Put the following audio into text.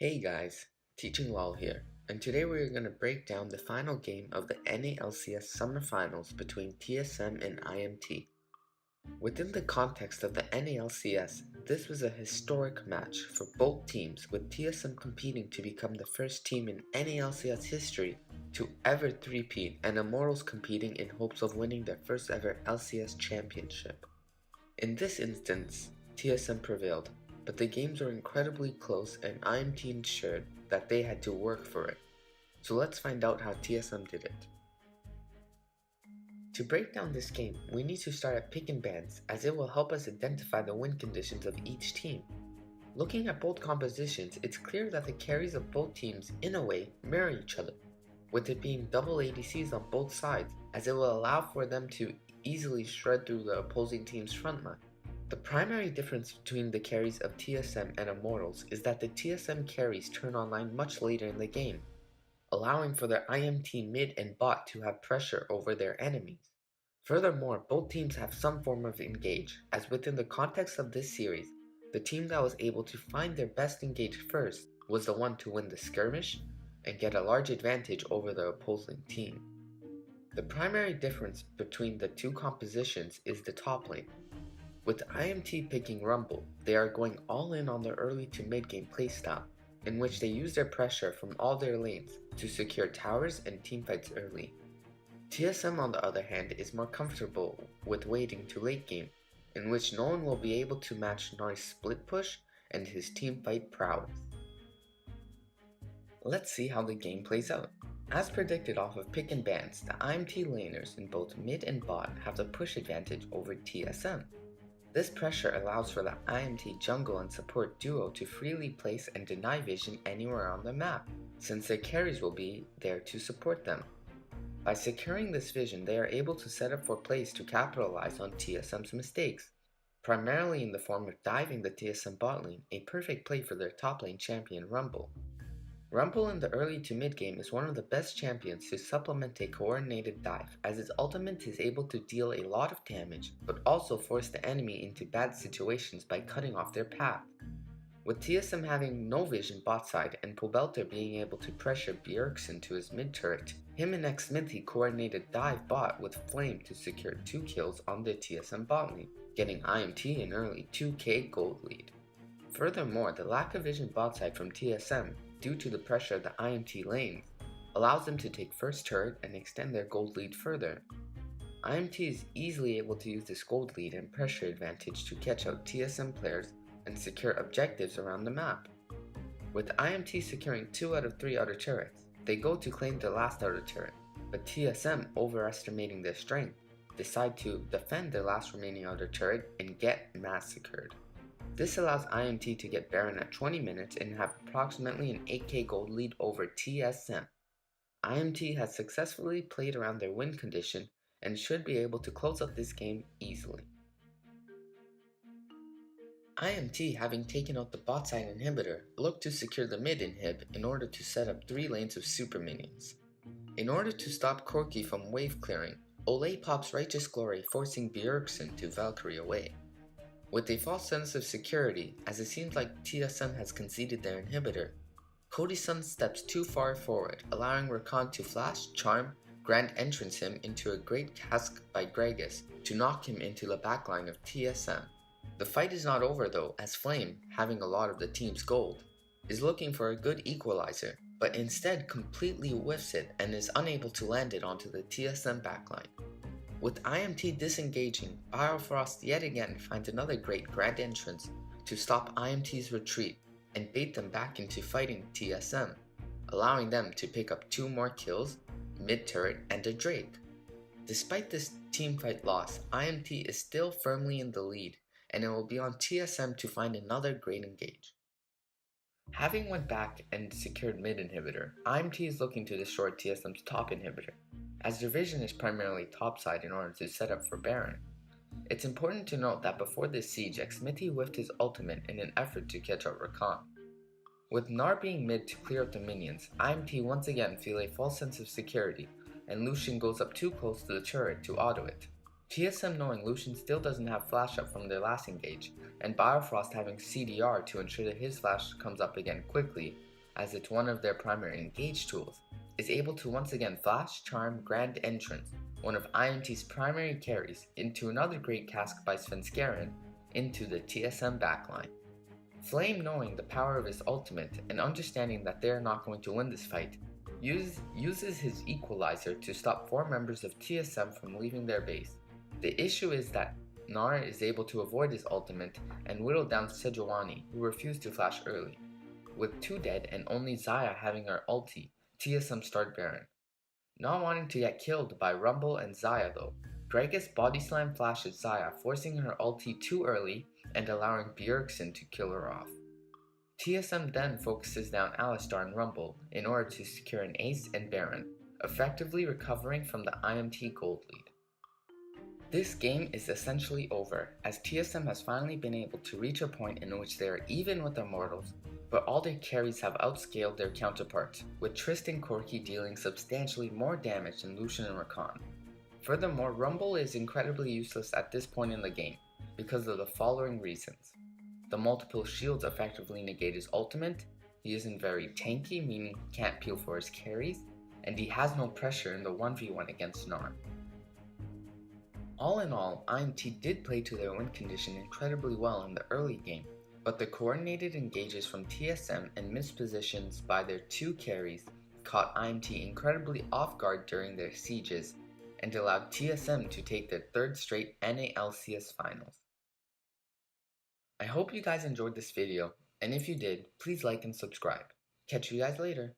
Hey guys, Teaching Lol here, and today we're going to break down the final game of the NALCS Summer Finals between TSM and IMT. Within the context of the NALCS, this was a historic match for both teams, with TSM competing to become the first team in NALCS history to ever three-peat, and Immortals competing in hopes of winning their first ever LCS championship. In this instance, TSM prevailed, but the games were incredibly close and IMT ensured that they had to work for it. So let's find out how TSM did it. To break down this game, we need to start at pick and bans, as it will help us identify the win conditions of each team. Looking at both compositions, it's clear that the carries of both teams, in a way, mirror each other, with it being double ADCs on both sides, as it will allow for them to easily shred through the opposing team's front line. The primary difference between the carries of TSM and Immortals is that the TSM carries turn online much later in the game, allowing for their IMT mid and bot to have pressure over their enemies. Furthermore, both teams have some form of engage, as within the context of this series, the team that was able to find their best engage first was the one to win the skirmish and get a large advantage over the opposing team. The primary difference between the two compositions is the top lane. With IMT picking Rumble, they are going all in on their early to mid game playstyle, in which they use their pressure from all their lanes to secure towers and teamfights early. TSM on the other hand is more comfortable with waiting to late game, in which no one will be able to match Nari's split push and his teamfight prowess. Let's see how the game plays out. As predicted off of pick and bans, the IMT laners in both mid and bot have the push advantage over TSM. This pressure allows for the IMT jungle and support duo to freely place and deny vision anywhere on the map, since their carries will be there to support them. By securing this vision, they are able to set up for plays to capitalize on TSM's mistakes, primarily in the form of diving the TSM bot lane, a perfect play for their top lane champion Rumble. Rumble in the early to mid game is one of the best champions to supplement a coordinated dive, as its ultimate is able to deal a lot of damage, but also force the enemy into bad situations by cutting off their path. With TSM having no vision bot side and Pobelter being able to pressure Bjergsen to his mid turret, him and Xminty coordinated dive bot with Flame to secure 2 kills on the TSM bot lane, getting IMT an early 2k gold lead. Furthermore, the lack of vision bot side from TSM, due to the pressure of the IMT lanes, allows them to take first turret and extend their gold lead further. IMT is easily able to use this gold lead and pressure advantage to catch out TSM players and secure objectives around the map. With IMT securing 2 out of 3 outer turrets, they go to claim the last outer turret, but TSM, overestimating their strength, decide to defend their last remaining outer turret and get massacred. This allows IMT to get Baron at 20 minutes and have approximately an 8k gold lead over TSM. IMT has successfully played around their win condition and should be able to close out this game easily. IMT, having taken out the bot side inhibitor, looked to secure the mid inhib in order to set up 3 lanes of super minions. In order to stop Corki from wave clearing, Olay pops Righteous Glory, forcing Bjergsen to Valkyrie away. With a false sense of security, as it seems like TSM has conceded their inhibitor, Cody-san steps too far forward, allowing Rakan to flash, charm, grand entrance him into a great cask by Gragas to knock him into the backline of TSM. The fight is not over though, as Flame, having a lot of the team's gold, is looking for a good equalizer, but instead completely whiffs it and is unable to land it onto the TSM backline. With IMT disengaging, Biofrost yet again finds another great grand entrance to stop IMT's retreat and bait them back into fighting TSM, allowing them to pick up 2 more kills, mid-turret, and a Drake. Despite this teamfight loss, IMT is still firmly in the lead, and it will be on TSM to find another great engage. Having went back and secured mid inhibitor, IMT is looking to destroy TSM's top inhibitor, as their vision is primarily topside in order to set up for Baron. It's important to note that before this siege, Xminty whiffed his ultimate in an effort to catch out Rakan. With Gnar being mid to clear out the minions, IMT once again feel a false sense of security, and Lucian goes up too close to the turret to auto it. TSM, knowing Lucian still doesn't have flash up from their last engage, and Biofrost having CDR to ensure that his flash comes up again quickly, as it's one of their primary engage tools, is able to once again flash, charm, Grand Entrance, one of IMT's primary carries, into another great cask by Svenskeren into the TSM backline. Flame, knowing the power of his ultimate and understanding that they are not going to win this fight, uses his equalizer to stop 4 members of TSM from leaving their base. The issue is that Nara is able to avoid his ultimate and whittle down Sejuani, who refused to flash early. With 2 dead and only Xayah having her ulti, TSM start Baron. Not wanting to get killed by Rumble and Xayah though, Gragas body slam flashes Xayah, forcing her ulti too early and allowing Bjergsen to kill her off. TSM then focuses down Alistar and Rumble in order to secure an ace and Baron, effectively recovering from the IMT gold lead. This game is essentially over, as TSM has finally been able to reach a point in which they are even with Immortals, but all their carries have outscaled their counterparts, with Tristan Corki dealing substantially more damage than Lucian and Rakan. Furthermore, Rumble is incredibly useless at this point in the game, because of the following reasons. The multiple shields effectively negate his ultimate, he isn't very tanky, meaning he can't peel for his carries, and he has no pressure in the 1v1 against Gnar. All in all, IMT did play to their win condition incredibly well in the early game, but the coordinated engages from TSM and missed positions by their 2 carries caught IMT incredibly off guard during their sieges and allowed TSM to take their 3rd straight NALCS finals. I hope you guys enjoyed this video, and if you did, please like and subscribe. Catch you guys later.